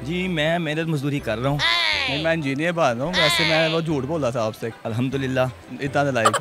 जी मैं मेहनत मजदूरी कर रहा हूँ। नहीं, मैं इंजीनियर बन रहा हूँ। वैसे मैं वो झूठ बोला था आपसे। अल्हम्दुलिल्लाह। इतना नालायक।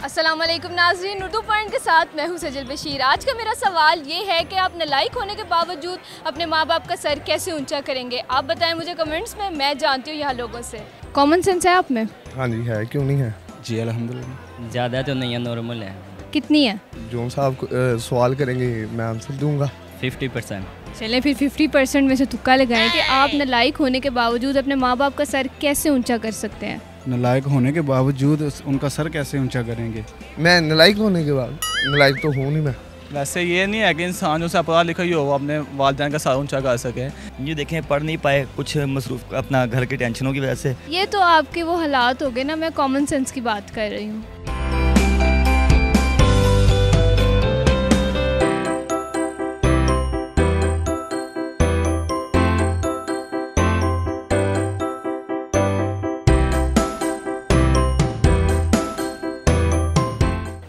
अस्सलाम वालेकुम नाज़रीन, उर्दू पॉइंट के साथ मैं हूँ सजल बशीर। आज का मेरा सवाल ये है कि आप नालायक होने के बावजूद अपने माँ बाप का सर कैसे ऊंचा करेंगे। आप बताएं मुझे कमेंट्स में, मैं जानती हूँ यहाँ लोगों से। कॉमन सेंस है आप में? हाँ जी है, क्यों नहीं है। जी अल्हम्दुलिल्लाह। ज़्यादा तो नहीं है, नॉर्मल है। कितनी है? जो साहब सवाल करेंगे मैं आंसर दूंगा। 50%। चलें फिर 50% में से तुक्का लगाएं कि आप नालायक होने के बावजूद अपने माँ बाप का सर कैसे ऊंचा कर सकते हैं। नालायक होने के बावजूद उनका सर कैसे ऊंचा करेंगे? मैं नालायक होने के बाद, नालायक तो हूँ नहीं मैं। वैसे ये नहीं है कि इंसान जो सा पढ़ा लिखा ही हो वो अपने वालिदैन का सर ऊंचा कर सके। ये देखें, पढ़ नहीं पाए, कुछ मसरूफ अपना घर के टेंशनों की वजह से। ये तो आपके वो हालात हो गए ना, मैं कॉमन सेंस की बात कर रही हूँ।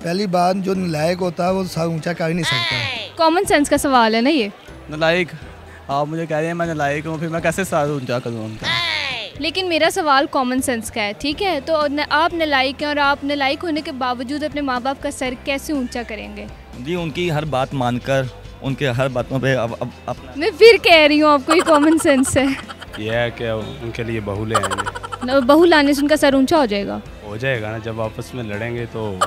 पहली बात, जो नालायक होता है वो सर ऊंचा कर ही नहीं सकता। कॉमन सेंस का सवाल है ना ये। नालायक आप मुझे कह रहे हैं मैं नालायक हूँ, फिर मैं कैसे सर ऊंचा करूँ उनका। लेकिन मेरा सवाल कॉमन सेंस का है, ठीक है? तो आप नालायक हैं और आप नालायक होने के बावजूद अपने माँ बाप का सर कैसे ऊंचा करेंगे? जी उनकी हर बात मानकर, उनके हर बातों पे अब अपना। मैं फिर कह रही हूँ आपको ये कॉमन सेंस है। यह है कि उनके लिए बहू ले आएंगे। बहू लाने से उनका सर ऊंचा हो जाएगा? हो जाएगा ना, जब आपस में लड़ेंगे तो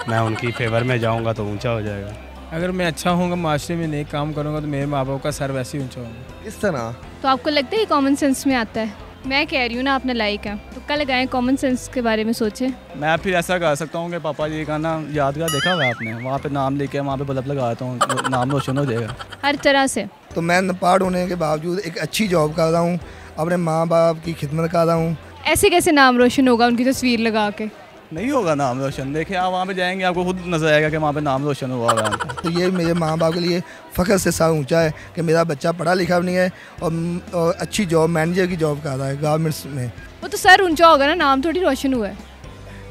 मैं उनकी फेवर में जाऊंगा तो ऊंचा हो जाएगा। अगर मैं अच्छा होऊंगा, माशरे में नेक काम करूंगा, तो मेरे माँ बाप का सर वैसे ही ऊंचा होगा। इस तरह तो आपको लगता है ये कॉमन सेंस में आता है? मैं कह रही हूँ ना, आप नालायक हैं। तुक्का लगाएं, कॉमन सेंस के बारे में सोचें। मैं फिर ऐसा कर सकता हूँ कि पापा जी का ना यादगार देखा हुआ आपने, वहाँ पे नाम लेके वहाँ पे बल्ब लगाता हूँ, नाम रोशन हो जाएगा हर तरह से। तो मैं नपाड़ होने के बावजूद एक अच्छी जॉब कर रहा हूँ, अपने माँ बाप की खिदमत कर रहा हूँ। ऐसे कैसे नाम रोशन होगा उनकी तस्वीर लगा के? नहीं होगा नाम रोशन। देखिए आप वहाँ पे जाएंगे, आपको खुद नजर आएगा कि वहाँ पे नाम रोशन हुआ है। तो ये मेरे माँ बाप के लिए फ़ख्र से सर ऊंचा है कि मेरा बच्चा पढ़ा लिखा भी नहीं है और अच्छी जॉब, मैनेजर की जॉब कर रहा है गारमेंट्स में। वो तो सर ऊंचा होगा ना, नाम थोड़ी रोशन हुआ है।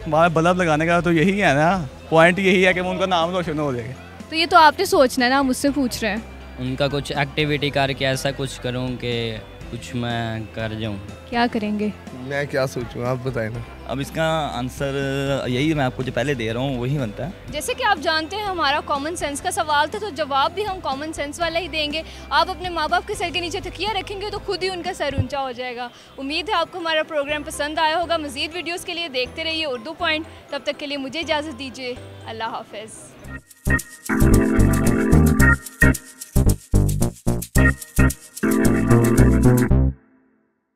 वहाँ बल्ब लगाने का तो यही है ना, पॉइंट यही है कि उनका नाम रोशन हो जाएगा। तो ये तो आपने सोचना है ना, मुझसे पूछ रहे हैं। उनका कुछ एक्टिविटी करके ऐसा कुछ करूँ कि कुछ मैं कर जाऊँ। क्या करेंगे? मैं क्या सोचूं, आप बताएं ना। अब इसका आंसर यही मैं आपको जो पहले दे रहा हूँ वही बनता है। जैसे कि आप जानते हैं हमारा कॉमन सेंस का सवाल था, तो जवाब भी हम कॉमन सेंस वाला ही देंगे। आप अपने माँ बाप के सर के नीचे तकिया रखेंगे तो खुद ही उनका सर ऊंचा हो जाएगा। उम्मीद है आपको हमारा प्रोग्राम पसंद आया होगा। मज़ीद वीडियोज़ के लिए देखते रहिए उर्दू पॉइंट। तब तक के लिए मुझे इजाज़त दीजिए। अल्लाह हाफ़िज़।